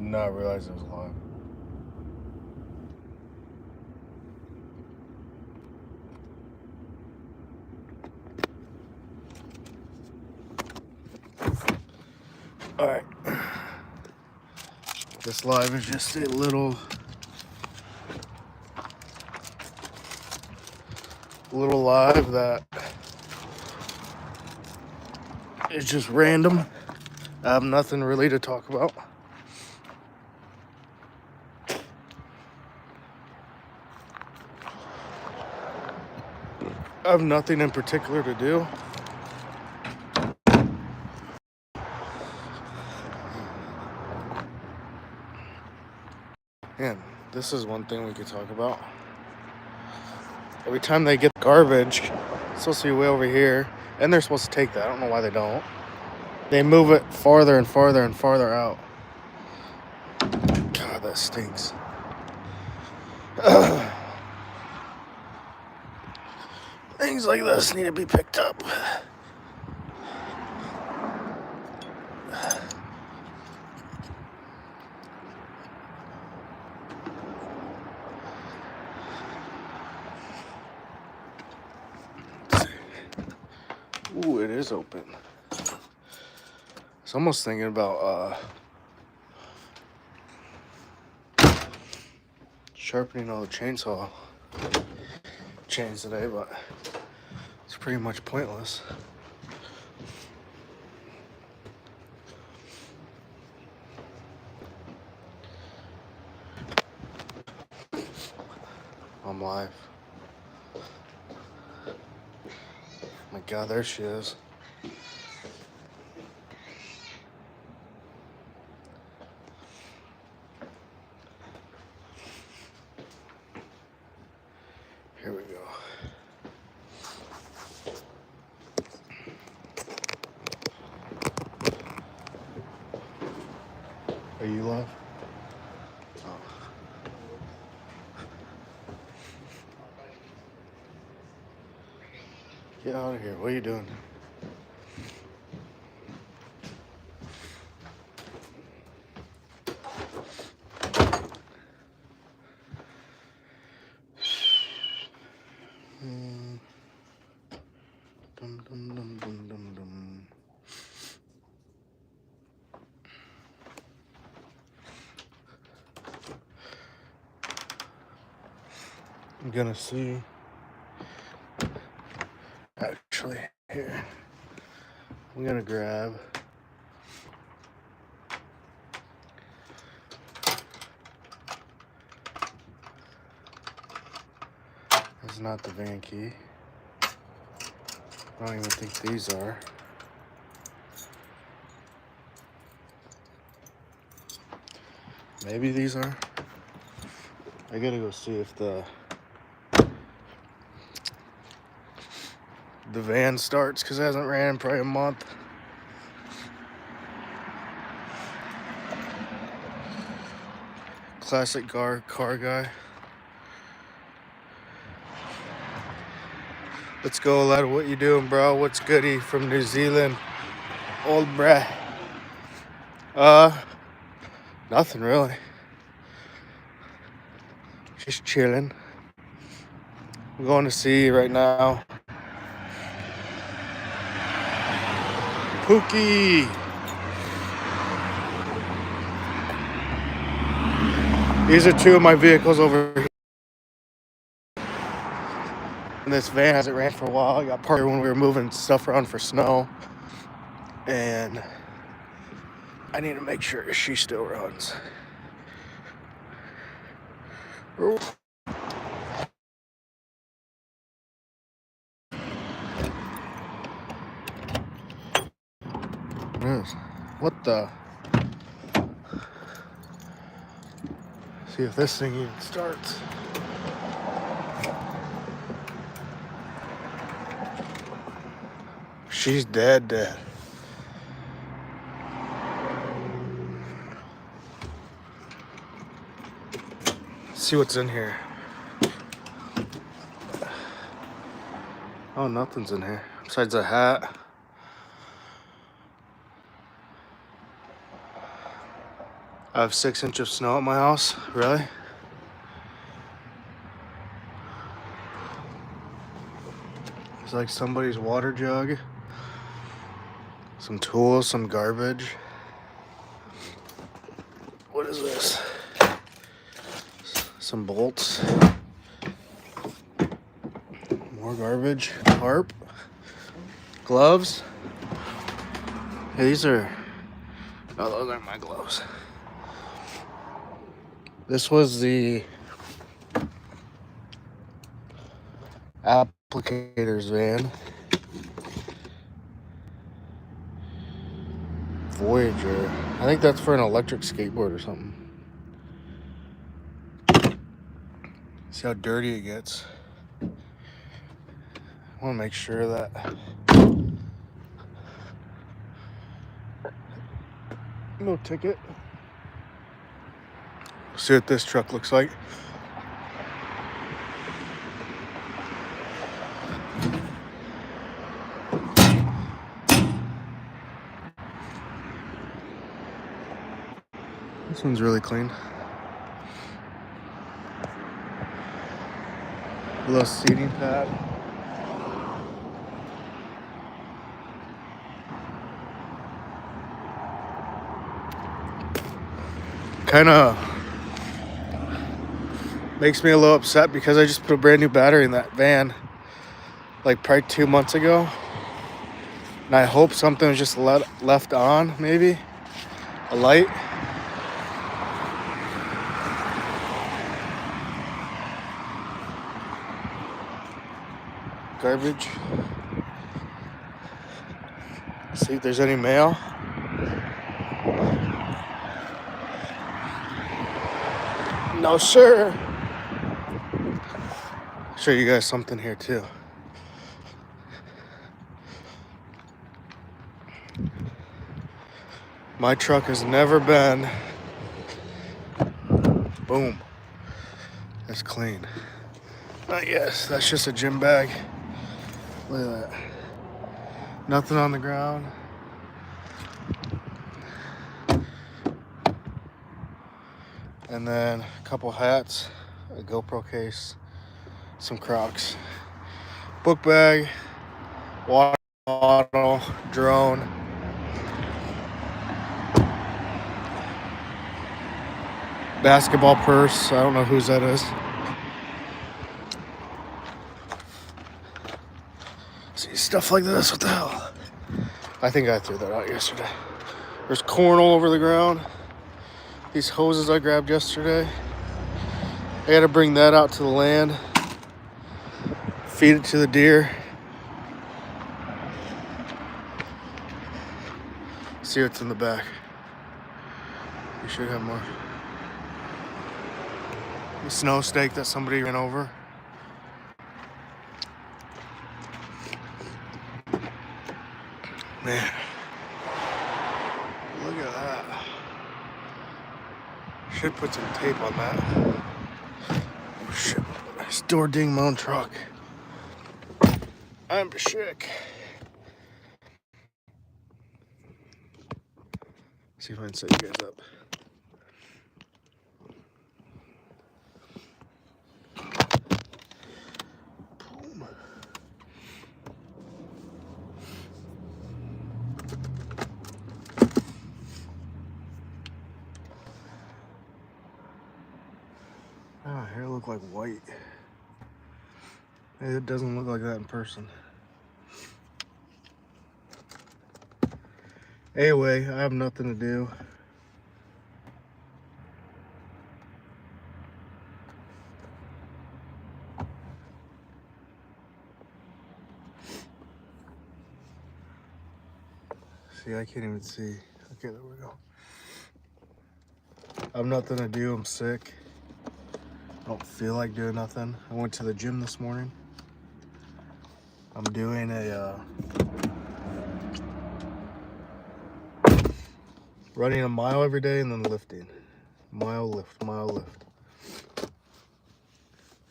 not realize it was live. Alright. This live is just a little live that is just random. I have nothing really to talk about. I have nothing in particular to do. Man, this is one thing we could talk about. Every time they get garbage, it's supposed to be way over here, and they're supposed to take that. I don't know why they don't. They move it farther and farther and farther out. God, that stinks. Things like this need to be picked up. Ooh, it is open. So I'm almost thinking about sharpening all the chainsaw chains today, but it's pretty much pointless. I'm live. My God, there she is. Here we go. Are you live? Oh. Get out of here. What are you doing? Dum, dum, dum, dum, dum, dum. I'm gonna see. Actually, here. I'm gonna grab. That's not the van key. I don't even think these are. Maybe these are. I gotta go see if the van starts because it hasn't ran in probably a month. Classic car guy. Let's go, lad. What you doing, bro? What's goody from New Zealand? Old bruh. Nothing really. Just chilling. I'm going to see right now. Pookie. These are two of my vehicles over here. And this van hasn't ran for a while. I got parked when we were moving stuff around for snow. And I need to make sure she still runs. What the? See if this thing even starts. She's dead. Let's see what's in here. Oh, nothing's in here besides a hat. I have 6 inches of snow at my house. Really? It's like somebody's water jug, some tools, some garbage. What is this? Some bolts. More garbage. Tarp. Gloves. Hey, these are... No, those aren't my gloves. This was the applicator's van. Voyager. I think that's for an electric skateboard or something. See how dirty it gets. I want to make sure that no ticket. See what this truck looks like. This one's really clean. A little seating pad. Kind of makes me a little upset because I just put a brand new battery in that van like probably 2 months ago. And I hope something was just left on, maybe. A light. Garbage. See if there's any mail. No, sir. Show you guys something here too. My truck has never been. Boom. That's clean. Yes, that's just a gym bag. Look at that. Nothing on the ground. And then a couple hats, a GoPro case, some Crocs, book bag, water bottle, drone, basketball purse. I don't know whose that is. See, stuff like this. What the hell? I think I threw that out yesterday. There's corn all over the ground. These hoses I grabbed yesterday. I gotta bring that out to the land. Feed it to the deer. See what's in the back. You should have more. The snow stake that somebody ran over. Man, look at that. Should put some tape on that. Oh shit, I store ding my own truck. I'm sick. See if I can set you guys up. Boom. Ah, hair look like white. It doesn't look like that in person. Anyway, I have nothing to do. See, I can't even see. Okay, there we go. I have nothing to do. I'm sick. I don't feel like doing nothing. I went to the gym this morning. I'm doing running a mile every day and then lifting. Mile lift, mile lift.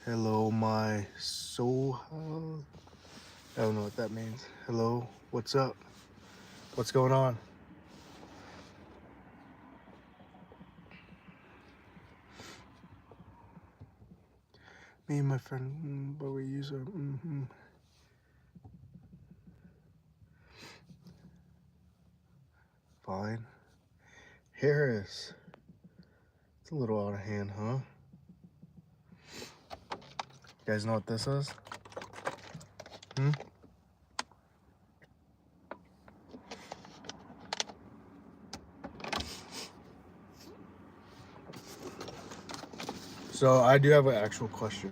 Hello, my soul. I don't know what that means. Hello, what's up? What's going on? Me and my friend, but we use a. Fine. Harris. It's a little out of hand, huh? You guys know what this is? So I do have an actual question.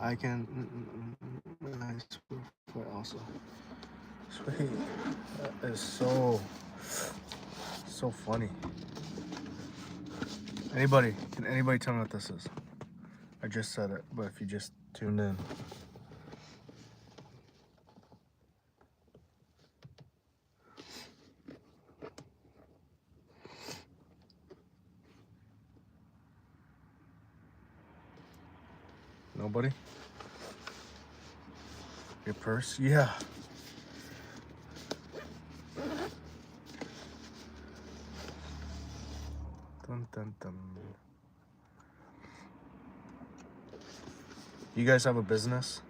I can. Nice foot also. Sweet. That is so funny. Can anybody tell me what this is? I just said it, but if you just tuned in. Nobody? Your purse? Yeah. Dun, dun, dun. You guys have a business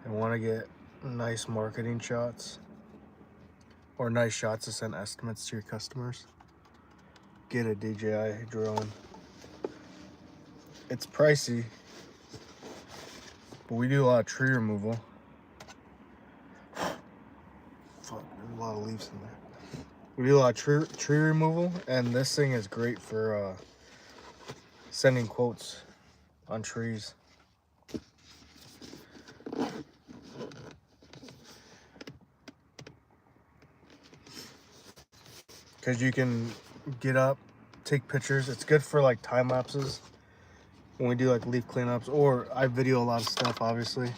and want to get nice marketing shots or nice shots to send estimates to your customers? Get a DJI drone. It's pricey, but we do a lot of tree removal. Fuck, there's a lot of leaves in there. We do a lot of tree removal, and this thing is great for sending quotes on trees. Because you can get up, take pictures. It's good for like time lapses when we do like leaf cleanups, or I video a lot of stuff, obviously.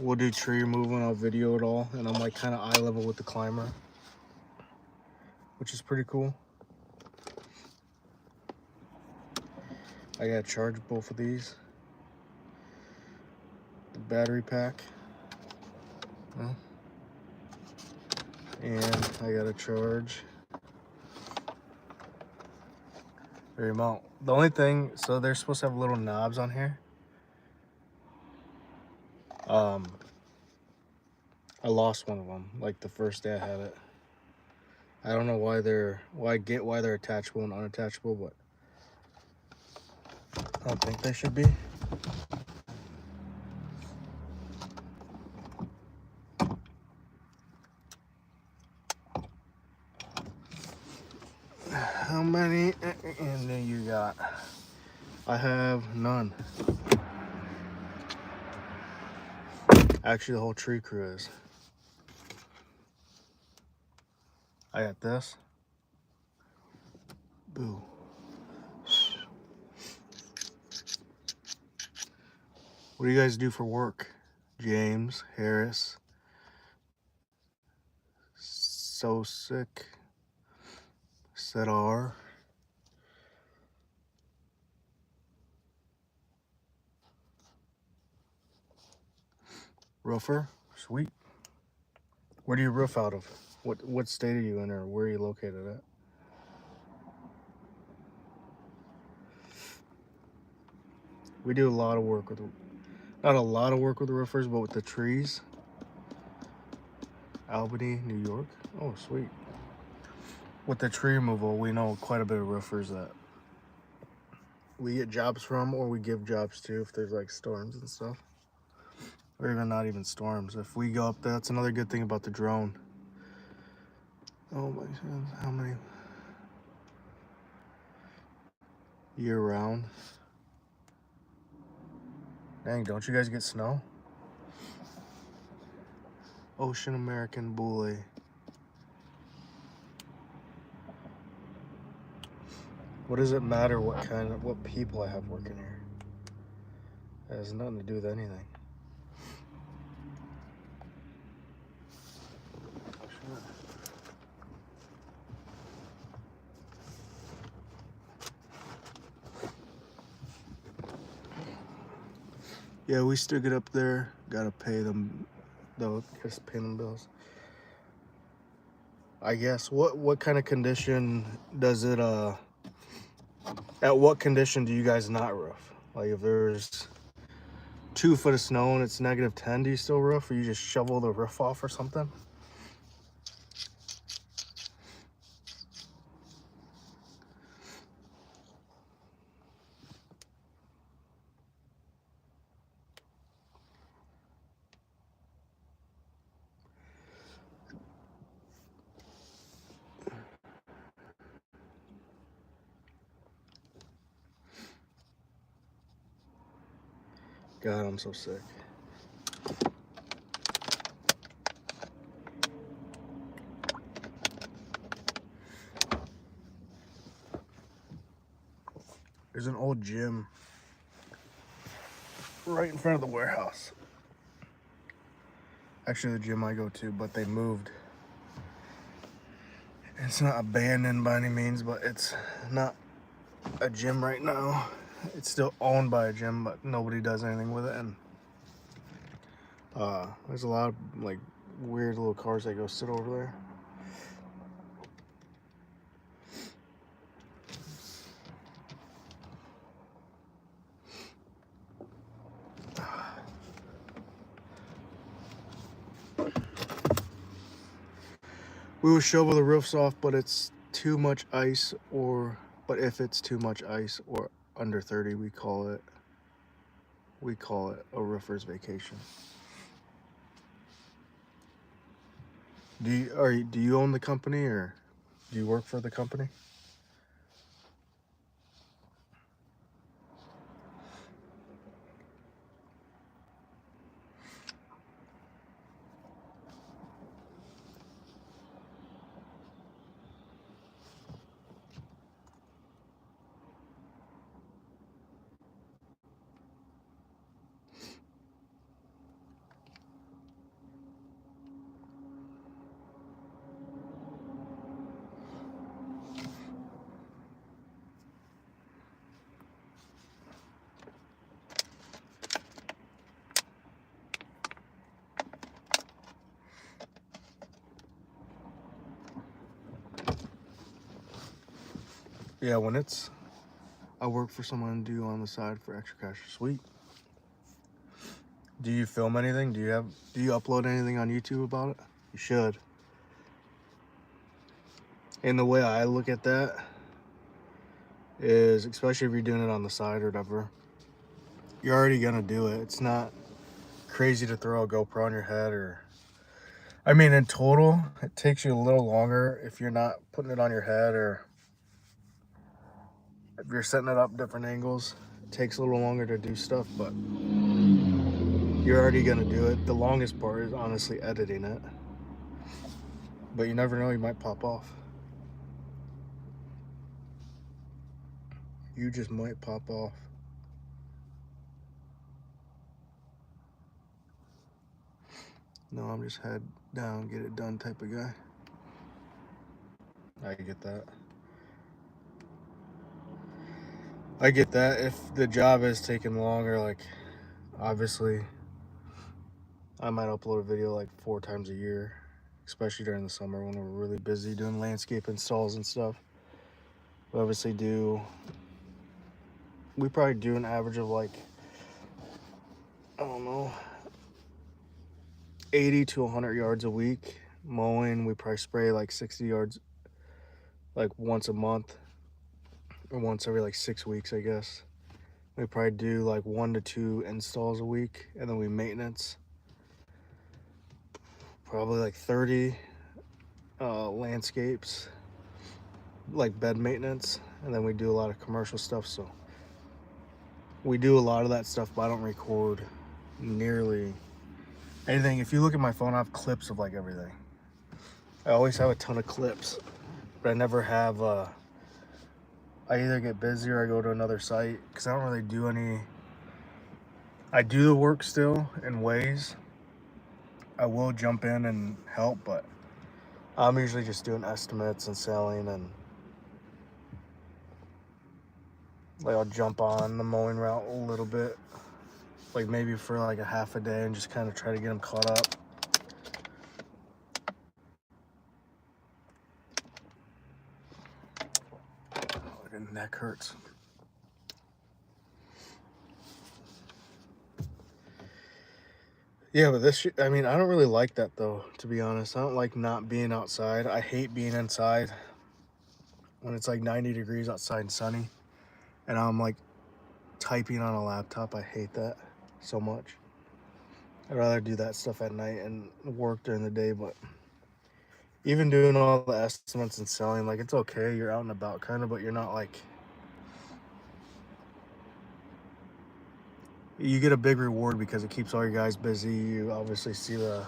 We'll do tree removal and I'll video it all, and I'm like kind of eye level with the climber, which is pretty cool. I gotta charge both of these. The battery pack. And I gotta charge the remote. The only thing, so they're supposed to have little knobs on here. I lost one of them like the first day I had it. I don't know why they're attachable and unattachable, but I don't think they should be. How many and then you got? I have none. Actually, the whole tree crew is. I got this. Boo. What do you guys do for work? James, Harris, So Sick, Sedar. Roofer? Sweet. Where do you roof out of? What state are you in, or where are you located at? We do a lot of work with, not a lot of work with the roofers, but with the trees. Albany, New York. Oh, sweet. With the tree removal, we know quite a bit of roofers that we get jobs from, or we give jobs to if there's like storms and stuff. Or even not even storms. If we go up there, that's another good thing about the drone. Oh my God, how many? Year round. Dang, don't you guys get snow? Ocean American Bully. What does it matter what people I have working here? It has nothing to do with anything. Yeah, we still get up there. Gotta pay them. Just pay them bills. I guess. What kind of condition does it at what condition do you guys not roof? Like if there's 2 foot of snow and it's -10, do you still roof, or you just shovel the roof off or something? God, I'm so sick. There's an old gym right in front of the warehouse. Actually, the gym I go to, but they moved. It's not abandoned by any means, but it's not a gym right now. It's still owned by a gym, but nobody does anything with it. And there's a lot of like weird little cars that go sit over there. We would shovel the roofs off, but it's too much ice, but if it's too much ice or under 30, we call it a roofer's vacation. Do you own the company, or do you work for the company? Yeah, I work for someone to do on the side for extra cash. Sweet. Do you film anything? Do you upload anything on YouTube about it? You should. And the way I look at that is, especially if you're doing it on the side or whatever, you're already gonna do it. It's not crazy to throw a GoPro on your head, or I mean, in total, it takes you a little longer if you're not putting it on your head, or if you're setting it up different angles. It takes a little longer to do stuff, but you're already gonna do it. The longest part is honestly editing it, but you never know, you might pop off. You just might pop off. No, I'm just head down, get it done type of guy. I get that. I get that. If the job is taking longer, like, obviously, I might upload a video like 4 times a year, especially during the summer when we're really busy doing landscape installs and stuff. We probably do an average of like, I don't know, 80 to 100 yards a week. Mowing, we probably spray like 60 yards like once a month, or once every like 6 weeks, I guess. We probably do like 1 to 2 installs a week, and then we maintenance probably like 30 landscapes, like bed maintenance, and then we do a lot of commercial stuff. So we do a lot of that stuff, but I don't record nearly anything. If you look at my phone, I have clips of like everything. I always have a ton of clips, but I never have I either get busy or I go to another site, because I don't really do any. I do the work still in ways. I will jump in and help, but I'm usually just doing estimates and selling, and like I'll jump on the mowing route a little bit, like maybe for like a half a day, and just kind of try to get them caught up. neck hurts. Yeah, but this, I mean, I don't really like that though, to be honest. I don't like not being outside. I hate being inside when it's like 90 degrees outside and sunny and I'm like typing on a laptop. I hate that so much. I'd rather do that stuff at night and work during the day, but even doing all the estimates and selling, like, it's okay. You're out and about kind of, but you're not like, you get a big reward because it keeps all your guys busy. You obviously see the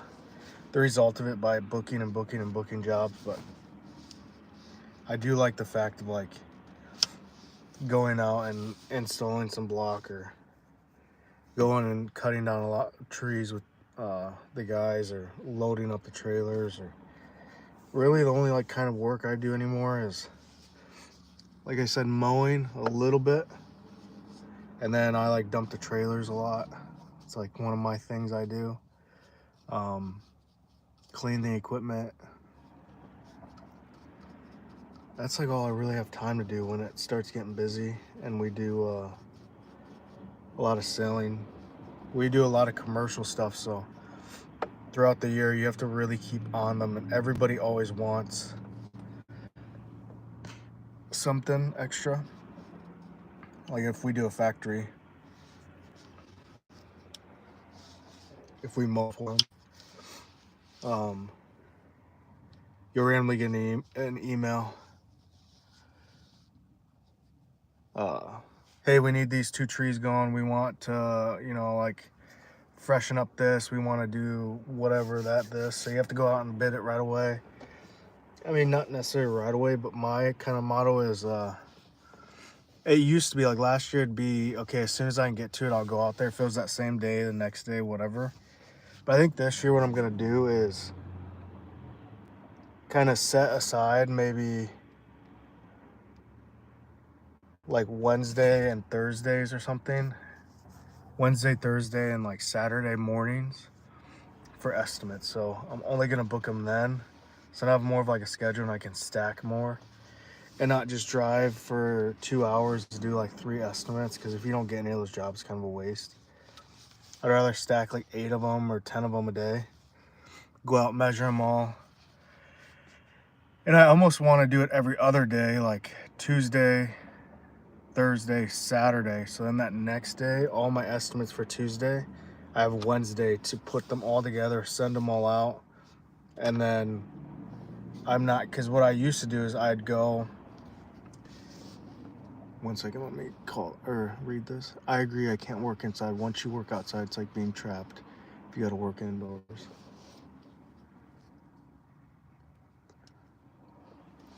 result of it by booking and booking and booking jobs, but I do like the fact of like going out and installing some block or going and cutting down a lot of trees with the guys or loading up the trailers. Or really the only like kind of work I do anymore is, like I said, mowing a little bit, and then I like dump the trailers a lot. It's like one of my things I do. Clean the equipment. That's like all I really have time to do when it starts getting busy and we do a lot of selling. We do a lot of commercial stuff, so throughout the year you have to really keep on them, and everybody always wants something extra. Like if we do a factory, if we mow for them, you'll randomly get an email. Hey, we need these 2 trees going. We want to, you know, like freshen up this. We want to do whatever this. So you have to go out and bid it right away. I mean, not necessarily right away, but my kind of motto is, it used to be like last year it'd be, okay, as soon as I can get to it, I'll go out there. If it was that same day, the next day, whatever. But I think this year what I'm going to do is kind of set aside maybe like Wednesday and Thursdays or something. Wednesday, Thursday, and like Saturday mornings for estimates. So I'm only going to book them then. So I have more of like a schedule and I can stack more and not just drive for 2 hours to do like 3 estimates. Because if you don't get any of those jobs, it's kind of a waste. I'd rather stack like 8 of them or 10 of them a day. Go out, measure them all. And I almost want to do it every other day, like Tuesday, Thursday, Saturday. So then that next day, all my estimates for Tuesday, I have Wednesday to put them all together, send them all out. And then I'm not, because what I used to do is I'd go, one second, let me call or read this. I agree, I can't work inside. Once you work outside, it's like being trapped if you got to work indoors.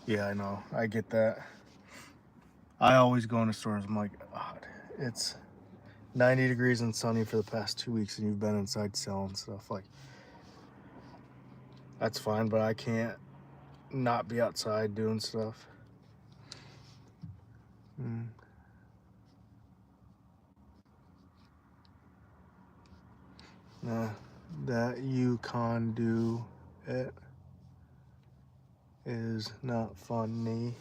Yeah, I know. I get that. I always go into stores. I'm like, God, it's 90 degrees and sunny for the past 2 weeks and you've been inside selling stuff. Like, that's fine, but I can't not be outside doing stuff. That you can do it is not funny.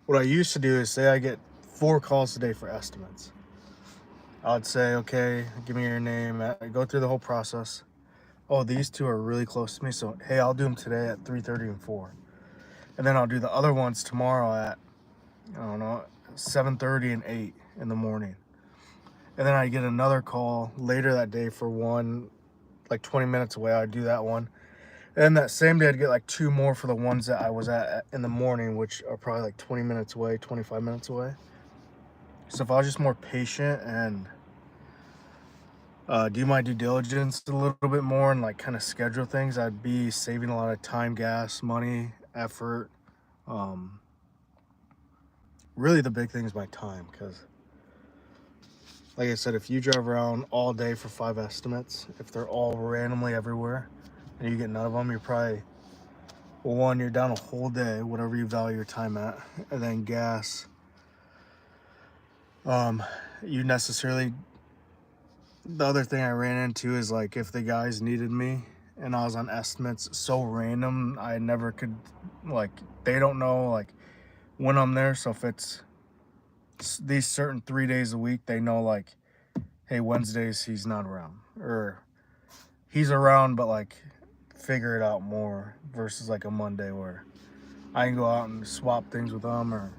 What I used to do is say I get 4 calls a day for estimates. I'd say, okay, give me your name. I go through the whole process. Oh, these 2 are really close to me, so hey, I'll do them today at 3:30 and 4. And then I'll do the other ones tomorrow at, I don't know, 7:30 and 8 in the morning. And then I get another call later that day for one, like 20 minutes away. I'd do that one. And that same day I'd get like 2 more for the ones that I was at in the morning, which are probably like 20 minutes away, 25 minutes away. So if I was just more patient and do my due diligence a little bit more and like kind of schedule things, I'd be saving a lot of time, gas, money, effort. Really the big thing is my time, because like I said, if you drive around all day for 5 estimates, if they're all randomly everywhere and you get none of them, you're probably, well, one, you're down a whole day, whatever you value your time at. And then gas, you necessarily, the other thing I ran into is like if the guys needed me and I was on estimates so random I never could, like, they don't know like when I'm there. So if it's these certain 3 days a week, they know like, hey, Wednesdays he's not around, or he's around but like figure it out more, versus like a Monday where I can go out and swap things with them. Or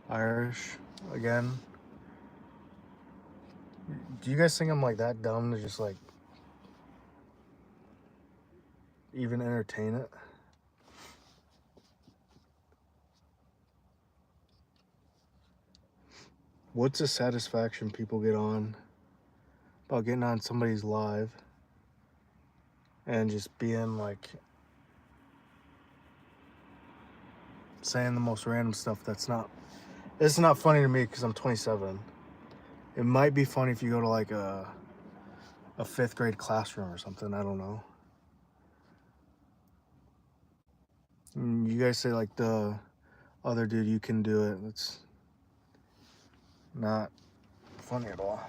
Irish again. Do you guys think I'm like that dumb to just like even entertain it? What's the satisfaction people get on about getting on somebody's live and just being like saying the most random stuff that's not, it's not funny to me because I'm 27. It might be funny if you go to like a 5th grade classroom or something. I don't know. And you guys say like the other dude, you can do it. It's not funny at all.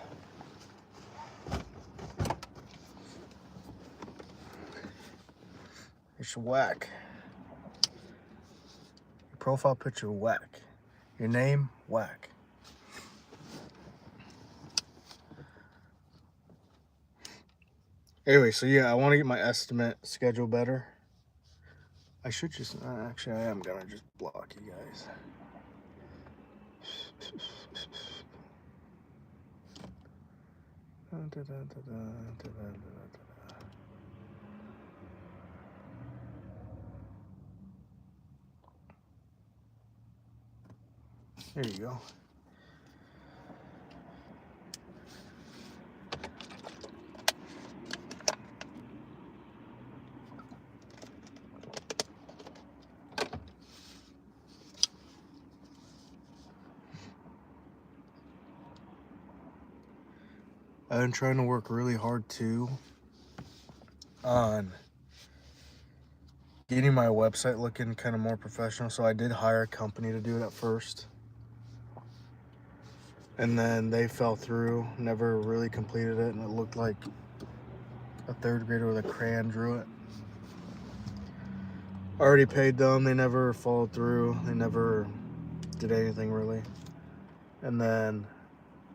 It's whack. Your profile picture whack. Your name whack. Anyway, so yeah, I want to get my estimate schedule better. I should just, actually I am gonna just block you guys. There you go. I've been trying to work really hard too on getting my website looking kind of more professional. So I did hire a company to do it at first, and then they fell through, never really completed it, and it looked like a 3rd grader with a crayon drew it. Already paid them, they never followed through, they never did anything really. And then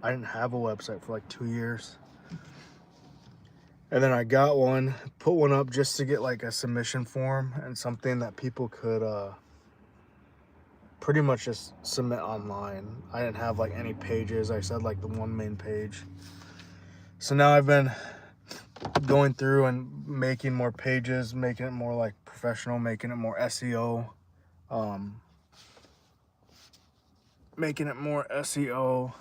I didn't have a website for like 2 years. And then I got one, put one up just to get like a submission form and something that people could pretty much just submit online. I didn't have like any pages. I said like the one main page. So now I've been going through and making more pages, making it more like professional, making it more SEO, making it more SEO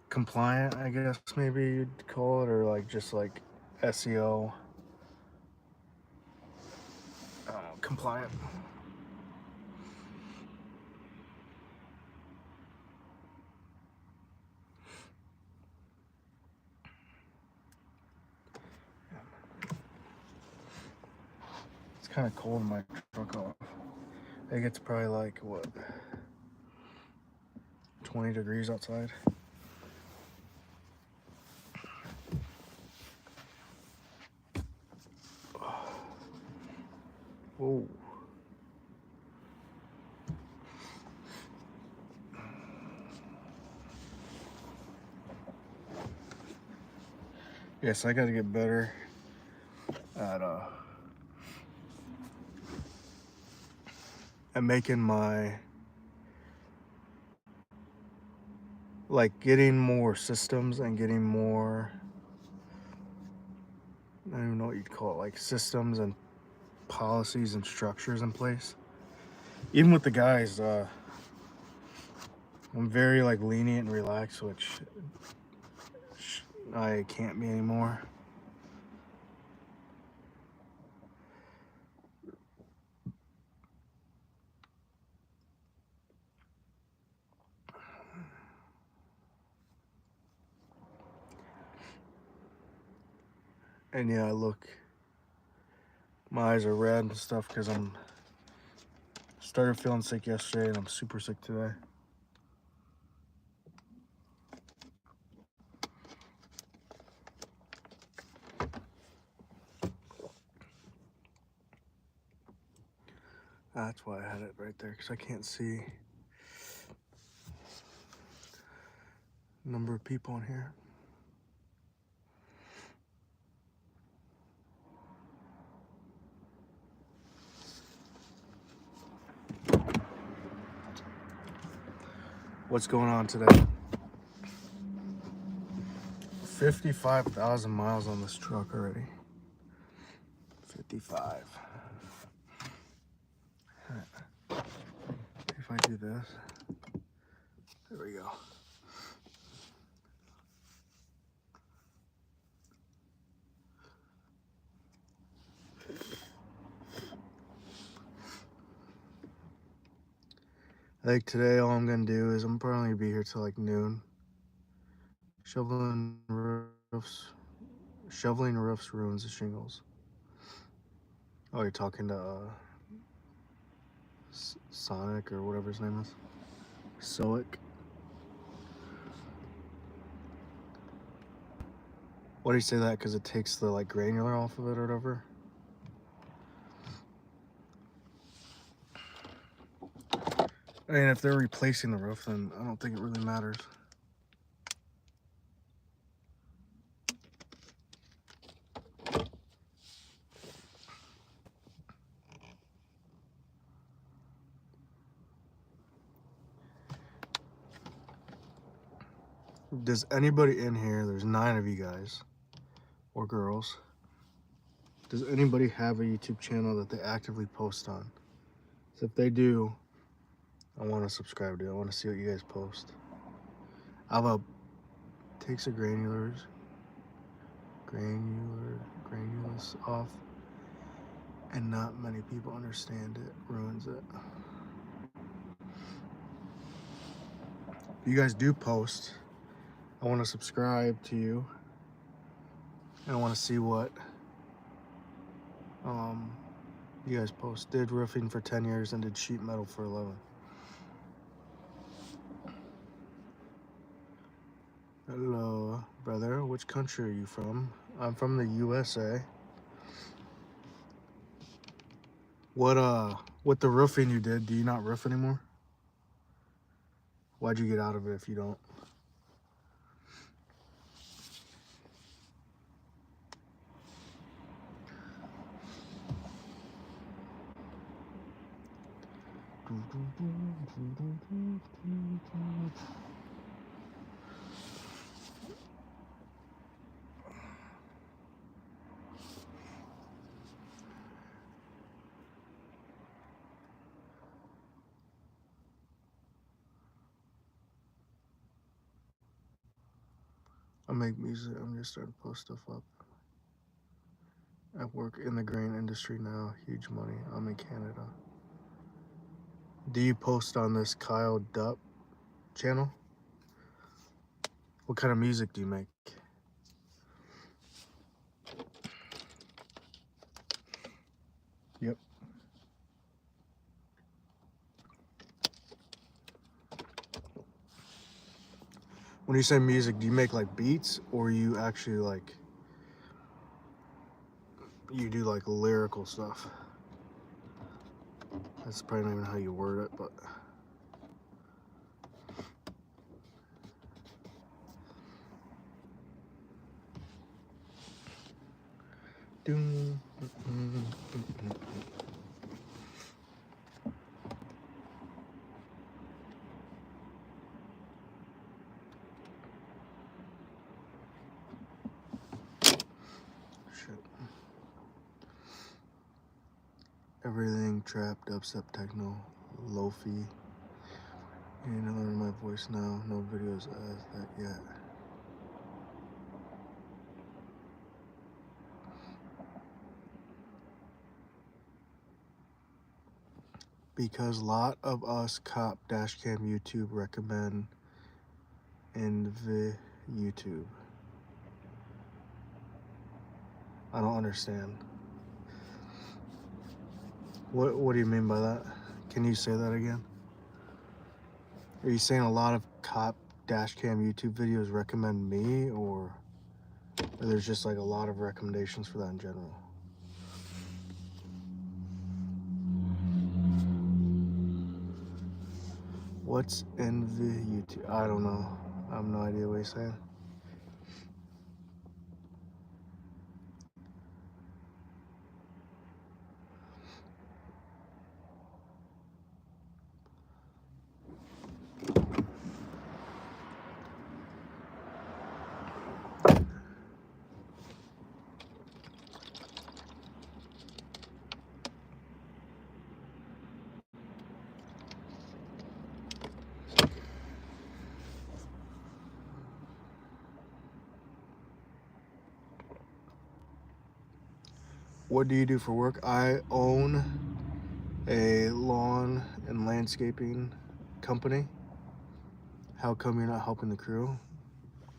compliant, I guess maybe you'd call it, or like just like SEO compliant. It's kind of cold in my truck off. I think it's probably like what, 20 degrees outside. Whoa. Yes, I gotta get better at making my, like getting more systems and getting more, I don't even know what you'd call it, like systems and policies and structures in place. Even with the guys, I'm very like lenient and relaxed, which I can't be anymore. And yeah, my eyes are red and stuff because I'm started feeling sick yesterday and I'm super sick today. That's why I had it right there, because I can't see the number of people in here. What's going on today? 55,000 miles on this truck already. 55. If I do this, there we go. I think today all I'm gonna do is I'm probably gonna be here till like noon. Shoveling roofs ruins the shingles. Oh, you're talking to Sonic or whatever his name is. Soic. Why do you say that? Because it takes the like granular off of it or whatever. I mean, if they're replacing the roof, then I don't think it really matters. Does anybody in here, there's 9 of you guys, or girls, does anybody have a YouTube channel that they actively post on? So if they do, I want to subscribe to it. I want to see what you guys post. I have a, takes the granulars off, and not many people understand it, ruins it. If you guys do post, I want to subscribe to you, and I want to see what you guys post. Did roofing for 10 years and did sheet metal for 11. Hello, brother. Which country are you from? I'm from the USA. What the roofing you did, do you not roof anymore? Why'd you get out of it if you don't? I make music. I'm just starting to post stuff up. I work in the grain industry now. Huge money. I'm in Canada. Do you post on this Kyle Dupp channel? What kind of music do you make? Yep. When you say music, do you make like beats, or you actually like, you do like lyrical stuff? That's probably not even how you word it, but shit. Everything trap, dubstep, techno, lo-fi. You need to learn my voice now. No videos as that yet. Because a lot of us cop dashcam YouTube recommend NV YouTube. I don't understand. What do you mean by that? Can you say that again? Are you saying a lot of cop dash cam YouTube videos recommend me, or there's just like a lot of recommendations for that in general? What's envy YouTube? I don't know. I have no idea what you're saying. What do you do for work? I own a lawn and landscaping company. How come you're not helping the crew?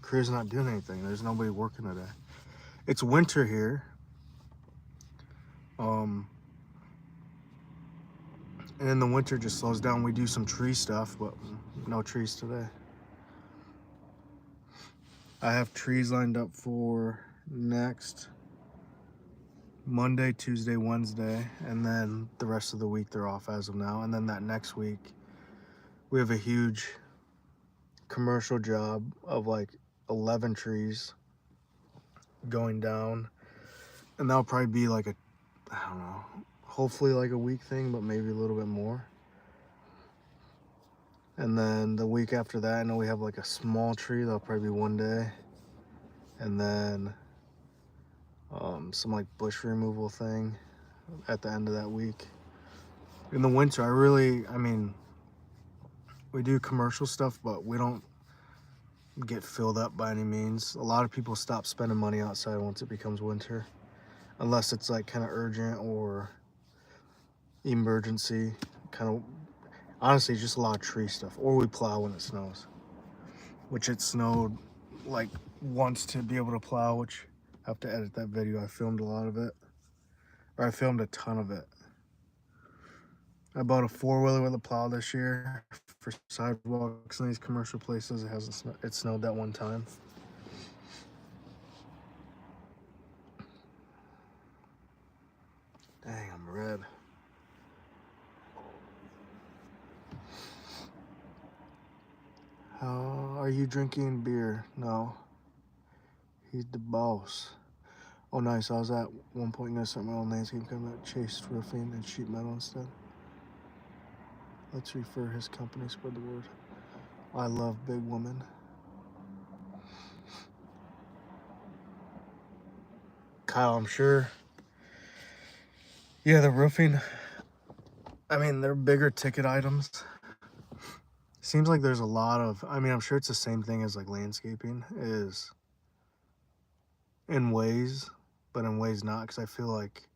Crew's not doing anything. There's nobody working today. It's winter here. And in the winter just slows down. We do some tree stuff, but no trees today. I have trees lined up for next Monday, Tuesday, Wednesday, and then the rest of the week they're off as of now. And then that next week, we have a huge commercial job of like 11 trees going down. And that'll probably be like a, I don't know, hopefully like a week thing, but maybe a little bit more. And then the week after that, I know we have like a small tree, that'll probably be one day. And then some like bush removal thing at the end of that week. In the winter, I mean, we do commercial stuff, but we don't get filled up by any means. A lot of people stop spending money outside once it becomes winter, unless it's like kind of urgent or emergency, kind of, honestly, just a lot of tree stuff. Or we plow when it snows, which it snowed like once to be able to plow, which I have to edit that video. I filmed a lot of it, or I filmed a ton of it. I bought a 4-wheeler with a plow this year for sidewalks in these commercial places. It snowed that one time. Dang, I'm red. How are you drinking beer? No. He's the boss. Oh, nice. I was at one point gonna start my own landscape company that chased roofing and sheet metal instead. Let's refer his company, spread the word. I love big women. Kyle, I'm sure. Yeah, the roofing, I mean, they're bigger ticket items. Seems like there's a lot of, I mean, I'm sure it's the same thing as like landscaping is in ways, but in ways not, because I feel like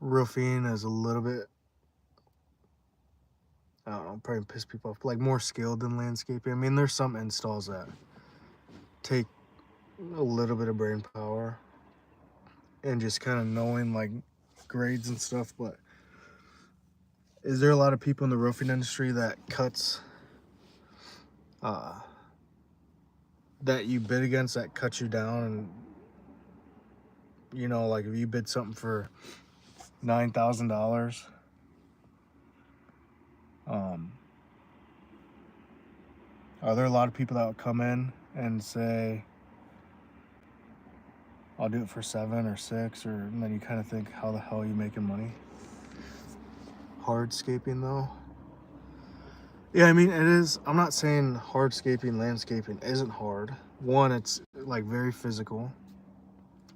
roofing is a little bit, I don't know, probably piss people off, like more skilled than landscaping. I mean, there's some installs that take a little bit of brain power and just kind of knowing like grades and stuff, but is there a lot of people in the roofing industry that cuts, that you bid against that cuts you down? And, you know, like if you bid something for $9,000, are there a lot of people that would come in and say, I'll do it for 7 or 6, or, and then you kind of think, how the hell are you making money? Hardscaping though? Yeah, I mean, it is, I'm not saying hardscaping, landscaping isn't hard. One, it's like very physical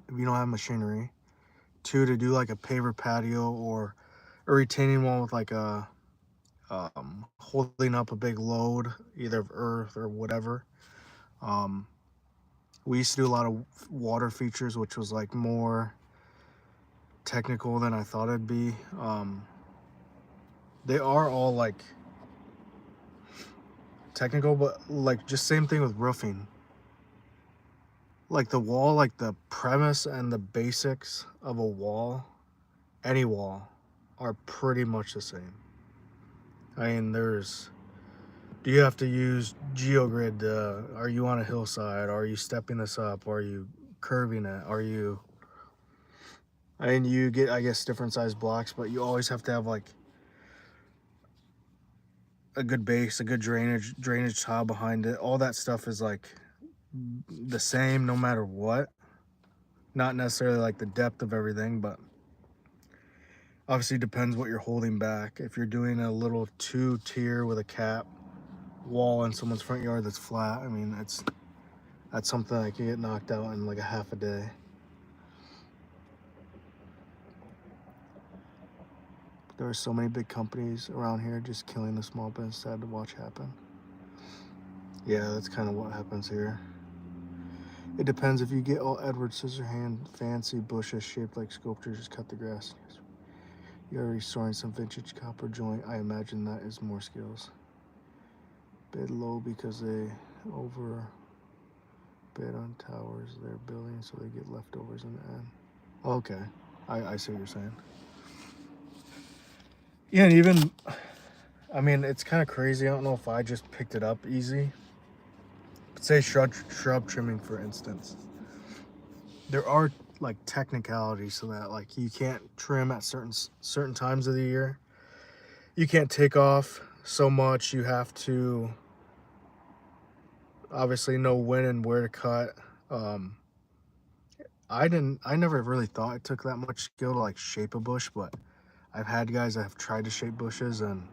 if you don't have machinery. 2, to do like a paver patio or a retaining wall with like a holding up a big load, either of earth or whatever. We used to do a lot of water features, which was like more technical than I thought it'd be. They are all like technical, but like just same thing with roofing. Like the wall, like the premise and the basics of a wall, any wall, are pretty much the same. I mean, do you have to use GeoGrid? Are you on a hillside? Are you stepping this up? Are you curving it? I mean, you get, I guess, different size blocks, but you always have to have like a good base, a good drainage tile behind it. All that stuff is like the same no matter what. Not necessarily like the depth of everything, but obviously depends what you're holding back. If you're doing a little 2-tier with a cap wall in someone's front yard that's flat, I mean, that's something that can get knocked out in like a half a day. There are so many big companies around here just killing the small business. Sad to watch happen. Yeah, that's kind of what happens here. It depends. If you get all Edward Scissorhand fancy bushes shaped like sculptures, just cut the grass. You're already storing some vintage copper joint. I imagine that is more skills. Bid low because they overbid on towers they're building, so they get leftovers in the end. Okay, I see what you're saying. Yeah, and even, I mean, it's kind of crazy. I don't know if I just picked it up easy. But say shrub trimming, for instance. There are like technicalities to that. Like you can't trim at certain times of the year. You can't take off so much. You have to obviously know when and where to cut. I never really thought it took that much skill to like shape a bush, but I've had guys that have tried to shape bushes, and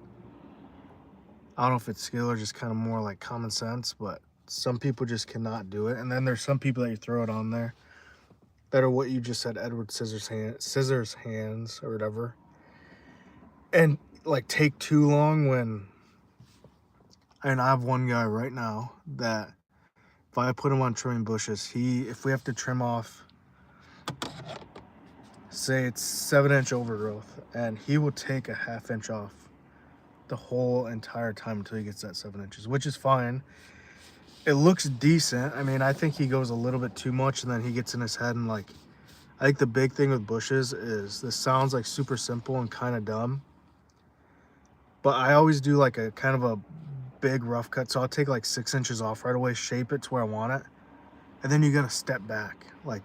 I don't know if it's skill or just kind of more like common sense, but some people just cannot do it. And then there's some people that you throw it on there that are what you just said, Edward Scissors hands or whatever, and like take too long when, and I have one guy right now that if I put him on trimming bushes, if we have to trim off, say it's 7-inch overgrowth, and he will take a ½ inch off the whole entire time until he gets that 7 inches, which is fine. It looks decent. I mean, I think he goes a little bit too much, and then he gets in his head, and like, I think the big thing with bushes is this sounds like super simple and kind of dumb, but I always do like a kind of a big rough cut. So I'll take like 6 inches off right away, shape it to where I want it, and then you got to step back, like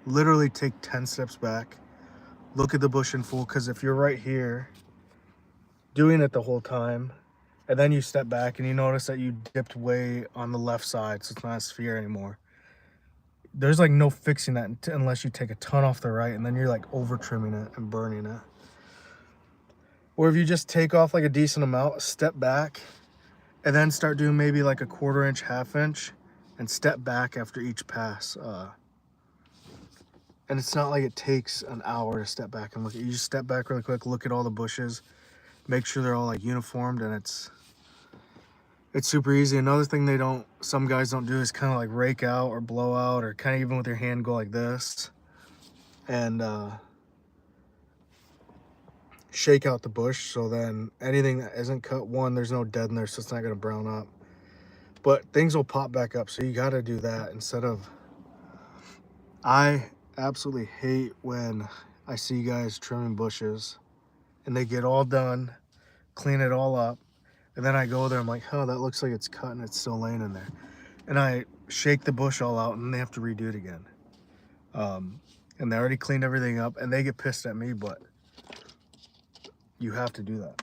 literally take 10 steps back, look at the bush in full, because if you're right here doing it the whole time and then you step back and you notice that you dipped way on the left side, so it's not a sphere anymore, there's like no fixing that unless you take a ton off the right, and then you're like over trimming it and burning it. Or if you just take off like a decent amount, step back, and then start doing maybe like a 1/4 inch, ½ inch, and step back after each pass. And it's not like it takes an hour to step back and look at. You just step back really quick, look at all the bushes, make sure they're all like uniformed, and it's super easy. Another thing some guys don't do is kind of like rake out or blow out, or kind of even with your hand go like this and shake out the bush. So then anything that isn't cut, there's no dead in there, so it's not going to brown up, but things will pop back up. So you got to do that instead of, I absolutely hate when I see guys trimming bushes and they get all done, clean it all up, and then I go there, I'm like, oh, that looks like it's cut and it's still laying in there. And I shake the bush all out and they have to redo it again. And they already cleaned everything up and they get pissed at me, but you have to do that.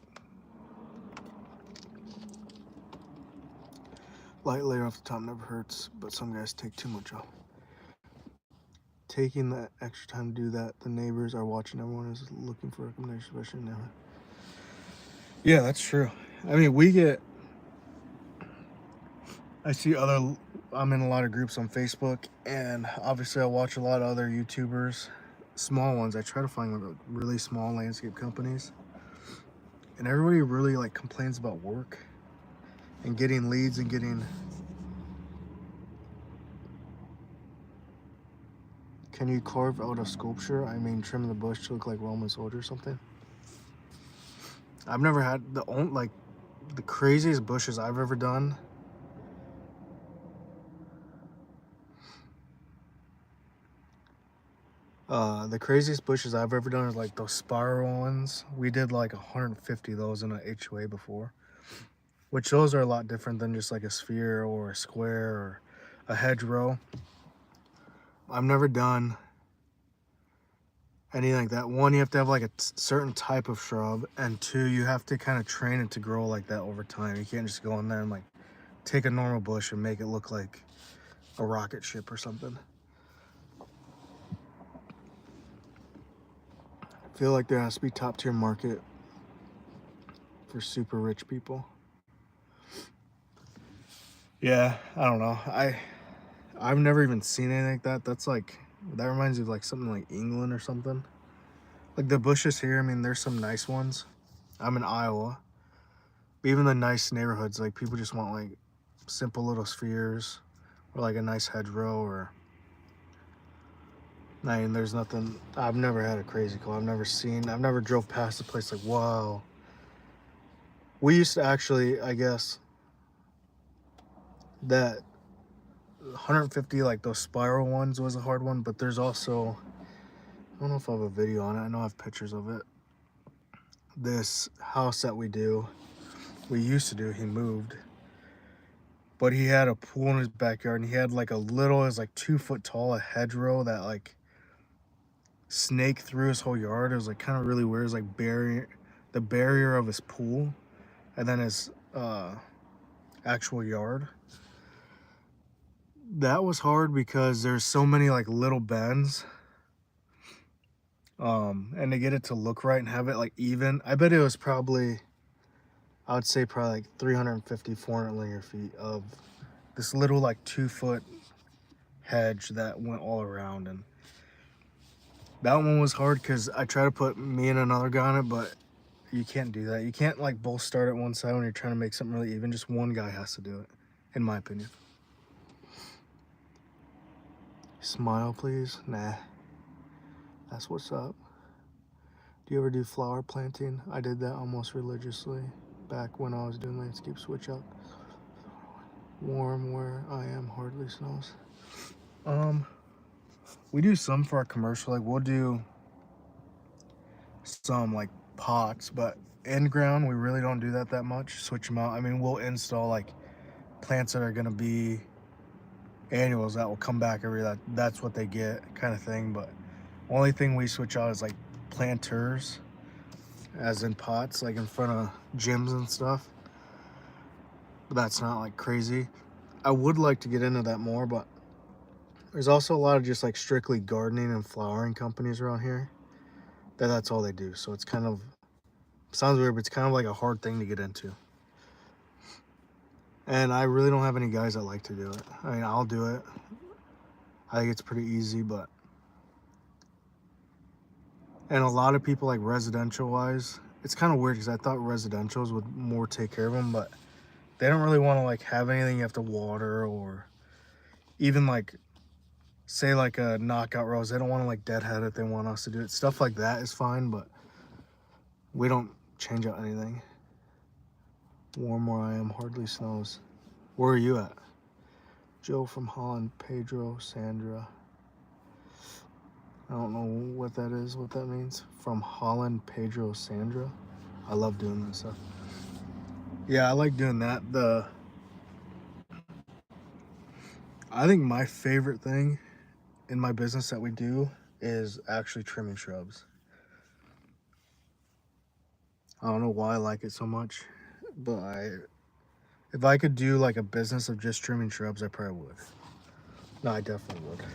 Light layer off the top never hurts, but some guys take too much off. Taking that extra time to do that, the neighbors are watching, everyone is looking for recommendations, especially now. Yeah, that's true. I mean, I'm in a lot of groups on Facebook, and obviously I watch a lot of other YouTubers, small ones. I try to find like really small landscape companies, and everybody really like complains about work and getting leads and getting. Can you carve out a sculpture? I mean, trim the bush to look like Roman soldier or something? I've never had the craziest bushes I've ever done. The craziest bushes I've ever done are like those spiral ones. We did like 150 of those in an HOA before, which those are a lot different than just like a sphere or a square or a hedgerow. I've never done anything like that. One, you have to have like a certain type of shrub, and two, you have to kind of train it to grow like that over time. You can't just go in there and like take a normal bush and make it look like a rocket ship or something. I feel like there has to be top tier market for super rich people. Yeah, I don't know. I've never even seen anything like that. That's like, that reminds me of like something like England or something. Like the bushes here, I mean, there's some nice ones. I'm in Iowa. But even the nice neighborhoods, like people just want like simple little spheres or like a nice hedgerow or, I mean, there's nothing. I've never had a crazy call. I've never drove past a place like, wow. We used to actually, I guess, that 150, like those spiral ones was a hard one, but there's also, I don't know if I have a video on it. I know I have pictures of it. This house that we used to do, he moved, but he had a pool in his backyard, and he had like a little, it was like 2 foot tall, a hedgerow that like snaked through his whole yard. It was like kind of really weird. It was like the barrier of his pool, and then his actual yard. That was hard because there's so many like little bends. And to get it to look right and have it like even, I bet it was probably, I would say probably like 350, 400 linear feet of this little like 2 foot hedge that went all around. And that one was hard because I tried to put me and another guy on it, but you can't do that. You can't like both start at one side when you're trying to make something really even. Just one guy has to do it, in my opinion. Smile, please. Nah. That's what's up. Do you ever do flower planting? I did that almost religiously back when I was doing landscape switch up. Warm where I am, hardly snows. We do some for our commercial. Like we'll do some like pots, but in ground we really don't do that much. Switch them out. I mean, we'll install like plants that are gonna be annuals that will come back that's what they get kind of thing. But only thing we switch out is like planters, as in pots, like in front of gyms and stuff. But that's not like crazy. I would like to get into that more, but there's also a lot of just like strictly gardening and flowering companies around here that's all they do. So it's kind of, sounds weird, but it's kind of like a hard thing to get into. And I really don't have any guys that like to do it. I mean, I'll do it. I think it's pretty easy, but, and a lot of people like residential wise, it's kind of weird because I thought residentials would more take care of them, but they don't really want to like have anything you have to water, or even like say like a knockout rose. They don't want to like deadhead it. They want us to do it. Stuff like that is fine, but we don't change out anything. Warm where I am, hardly snows. Where are you at? Joe from Holland, Pedro, Sandra. I don't know what that is, what that means. From Holland, Pedro, Sandra. I love doing that stuff. Yeah, I like doing that. I think my favorite thing in my business that we do is actually trimming shrubs. I don't know why I like it so much, but if I could do like a business of just trimming shrubs, I probably would. No, I definitely would.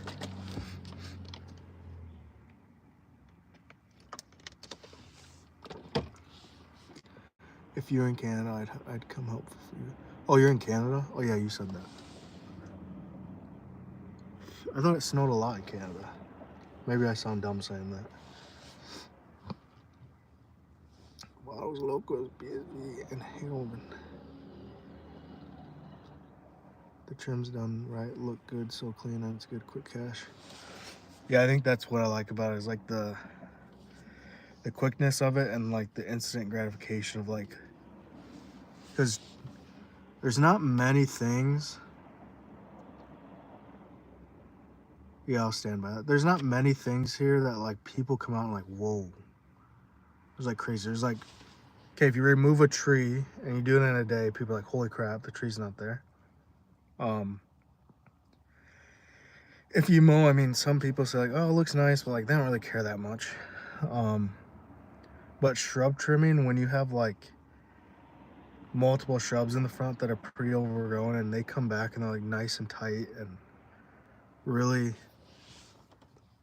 If you're in Canada, I'd come help for you. Oh, you're in Canada? Oh yeah, you said that. I thought it snowed a lot in Canada. Maybe I sound dumb saying that. Bottles Locos, BSV, and Hanover. The trim's done right, look good, so clean, and it's good, quick cash. Yeah, I think that's what I like about it, is like the quickness of it and like the instant gratification of like, because there's not many things. Yeah, I'll stand by that. There's not many things here that like people come out and like, whoa. There's like crazy. There's like, okay, if you remove a tree and you do it in a day, people are like, holy crap, the tree's not there. If you mow, I mean, some people say like, oh, it looks nice, but like they don't really care that much. But shrub trimming, when you have like multiple shrubs in the front that are pretty overgrown and they come back and they're like nice and tight and really,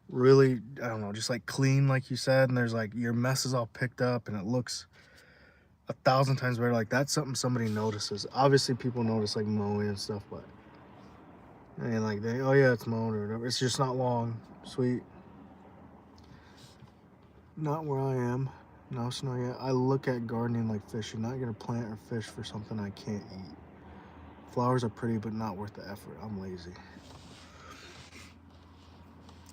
really, I don't know, just like clean, like you said, and there's like your mess is all picked up and it looks 1,000 times better. Like that's something somebody notices. Obviously people notice like mowing and stuff, but and like they, oh yeah, it's mowed or whatever. It's just not long. Sweet. Not where I am. No snow yet. I look at gardening like fish. You're not gonna plant or fish for something I can't eat. Flowers are pretty, but not worth the effort. I'm lazy.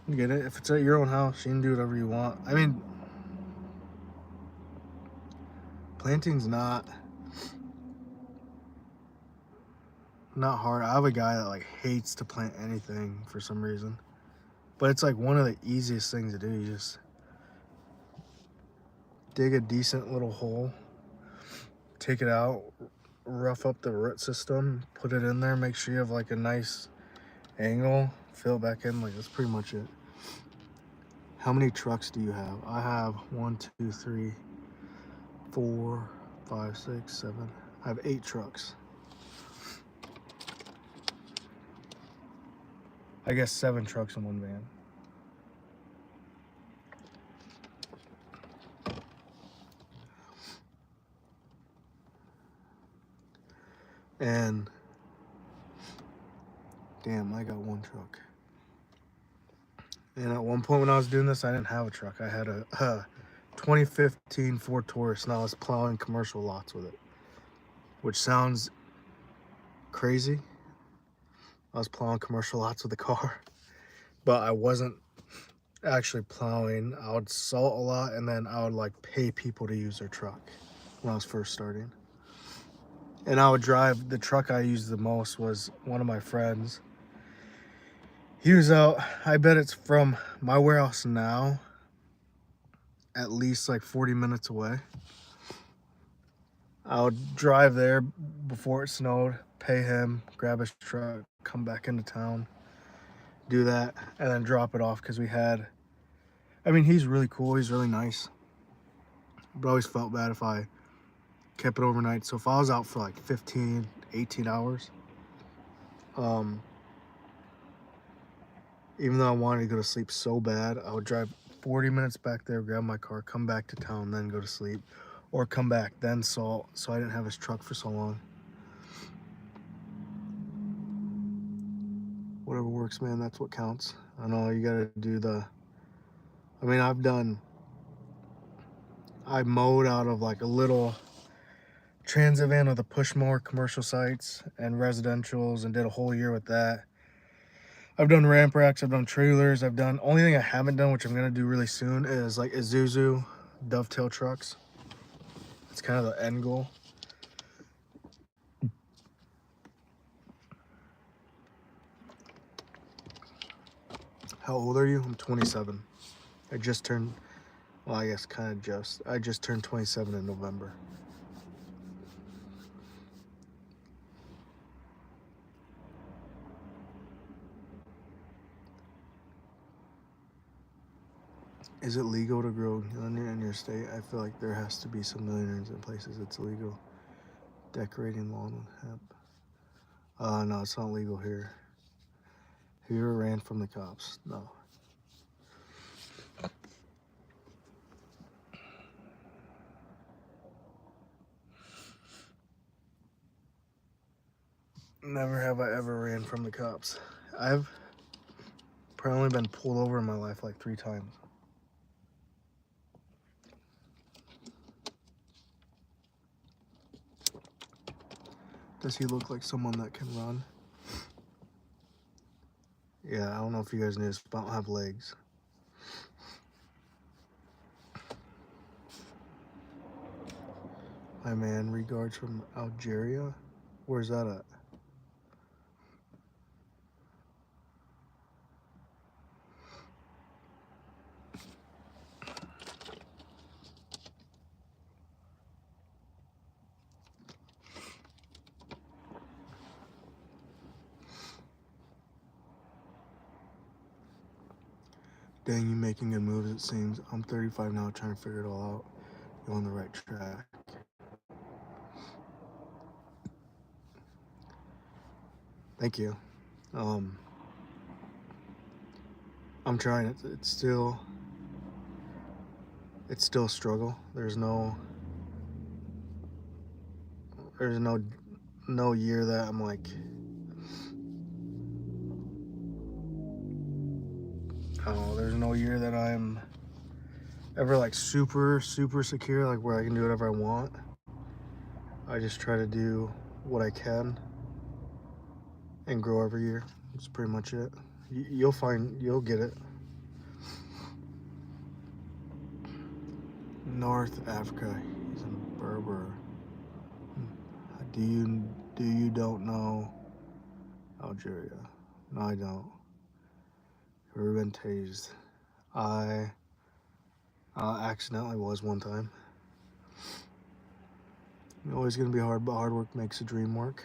You get it? If it's at your own house, you can do whatever you want. I mean, planting's not hard. I have a guy that like hates to plant anything for some reason, but it's like one of the easiest things to do. You just dig a decent little hole, take it out, rough up the root system, put it in there, make sure you have like a nice angle, fill it back in. Like that's pretty much it. How many trucks do you have? I have 1, 2, 3, 4, 5, 6, 7. I have 8 trucks. I guess 7 trucks in one van. And damn, I got 1 truck. And at one point when I was doing this, I didn't have a truck. I had a 2015 Ford Taurus, and I was plowing commercial lots with it, which sounds crazy. I was plowing commercial lots with the car, but I wasn't actually plowing. I would salt a lot, and then I would like pay people to use their truck when I was first starting. And I would drive, the truck I used the most was one of my friends. He was out, I bet it's from my warehouse now, at least like 40 minutes away. I would drive there before it snowed, pay him, grab his truck, come back into town, do that, and then drop it off because we had, I mean, he's really cool, he's really nice, but I always felt bad if I kept it overnight. So if I was out for like 15, 18 hours, even though I wanted to go to sleep so bad, I would drive 40 minutes back there, grab my car, come back to town, then go to sleep, or come back, then salt, so I didn't have his truck for so long. Whatever works, man, that's what counts. I know you gotta do the, I mean, I mowed out of like a little transit van with a push mower, commercial sites and residentials, and did a whole year with that. I've done ramp racks, I've done trailers, I've done, only thing I haven't done, which I'm gonna do really soon, is like Isuzu dovetail trucks. It's kind of the end goal. How old are you? I'm 27. I just turned, well, I guess kind of just, I just turned 27 in November. Is it legal to grow in your state? I feel like there has to be some millionaires in places it's illegal. Decorating lawn with hemp. No, it's not legal here. Have you ever ran from the cops? No. Never have I ever ran from the cops. I've probably been pulled over in my life like 3 times. Does he look like someone that can run? Yeah, I don't know if you guys knew this, but I don't have legs. Hi man, regards from Algeria. Where's that at? Dang, you making good moves, it seems. I'm 35 now, trying to figure it all out. You're on the right track. Thank you. I'm trying it. It's still a struggle. There's no year that I'm like, oh, there's no year that I'm ever like super secure, like where I can do whatever I want. I just try to do what I can and grow every year. That's pretty much it. You'll get it. North Africa. He's in Berber. Do you don't know Algeria? No, I don't. Ever been tased? I accidentally was one time. Always gonna be hard, but hard work makes a dream work.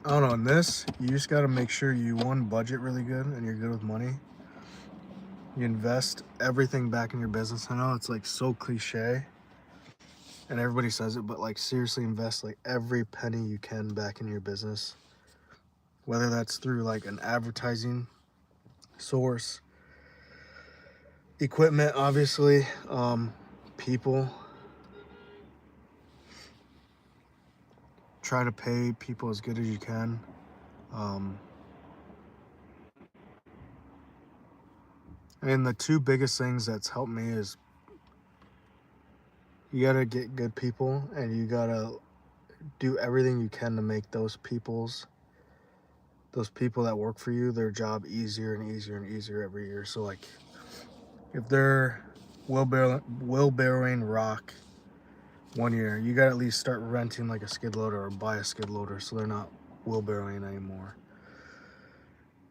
I don't know, in this, you just gotta make sure you, one, budget really good and you're good with money. You invest everything back in your business. I know it's like so cliche and everybody says it, but like seriously invest like every penny you can back in your business. Whether that's through like an advertising source, equipment, obviously, people. Try to pay people as good as you can. And the two biggest things that's helped me is you gotta get good people and you gotta do everything you can to make those people that work for you, their job easier and easier and easier every year. So like if they're wheelbarrowing rock one year, you gotta at least start renting like a skid loader or buy a skid loader so they're not wheelbarrowing anymore.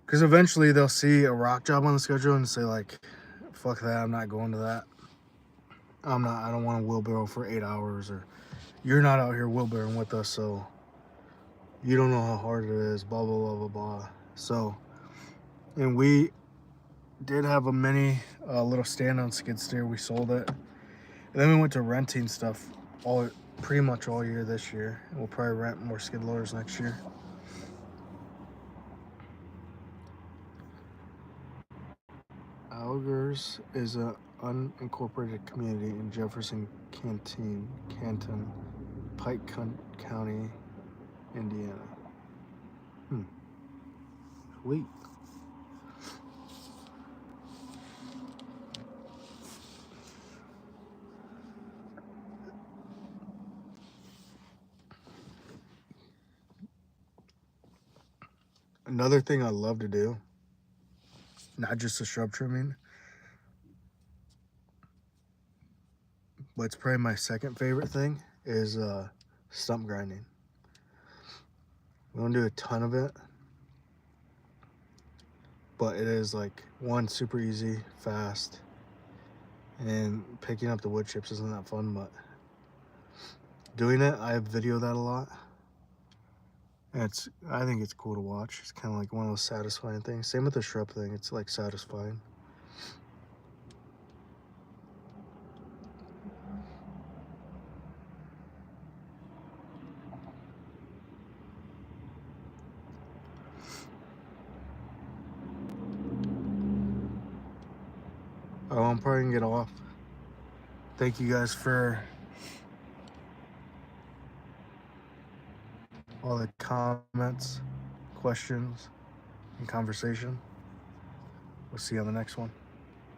Because eventually they'll see a rock job on the schedule and say like, fuck that, I'm not going to that. I don't want to wheelbarrow for 8 hours, or you're not out here wheelbarrowing with us, so you don't know how hard it is, blah, blah, blah, blah, blah. So, and we did have a mini little stand-on skid steer. We sold it. And then we went to renting stuff pretty much all year this year. And we'll probably rent more skid loaders next year. Algiers is an unincorporated community in Jefferson Canton, Pike County, Indiana. Sweet. Another thing I love to do, not just the shrub trimming, but it's probably my second favorite thing, is stump grinding. We don't do a ton of it, but it is like, one, super easy, fast, and picking up the wood chips isn't that fun, but doing it, I video that a lot. And I think it's cool to watch. It's kind of like one of those satisfying things. Same with the shrub thing, it's like satisfying. Oh, I'm probably gonna get off. Thank you guys for all the comments, questions, and conversation. We'll see you on the next one.